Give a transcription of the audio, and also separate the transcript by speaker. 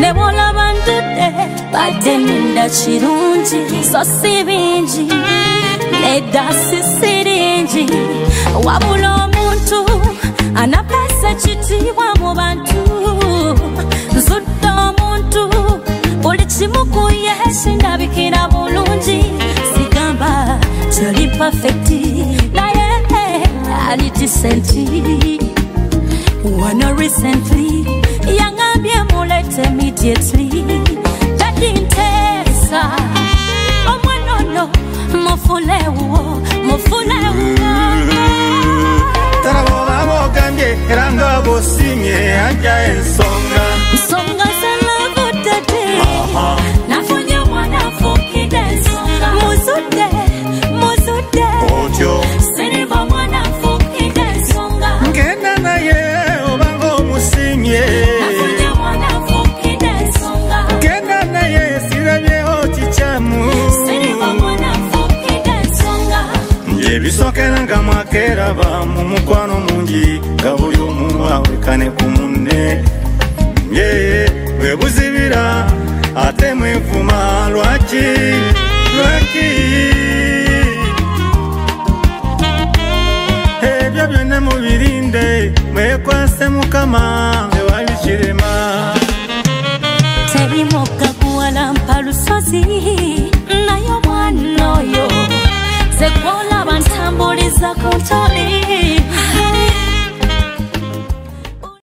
Speaker 1: ne bw'olaba ndudde badde ninda kirungi so si bingi nedda si siringi wabula omuntu anapesa ekitiibwa mu bantu nzudde omuntu buli kimu ku ye kindabikira bulungi sigamba teri perfecti naye ali decenti wano recently yangambye mulete immediately tadintesa omwanono mufulewo
Speaker 2: taraboba bogambye era nga bosimye ajja ensonga
Speaker 1: zenavudde nafunye omwana afukidde ensonga muzudde
Speaker 2: otyo
Speaker 1: siriva omwana afukidde ensonga
Speaker 2: ngenda naye obanga omusimye
Speaker 1: nafunye omwana afukidde ensonga
Speaker 2: ngenda naye sirabyeho kikyamu
Speaker 1: siriva omwana afukidde ensonga
Speaker 2: ebisookera nga mwakeraba mu mukwano mungi nga buli omu awekane ku munne bwe buzibira ate mwevuma lwaki ebyo byonna mubirinde mwekwase Mukama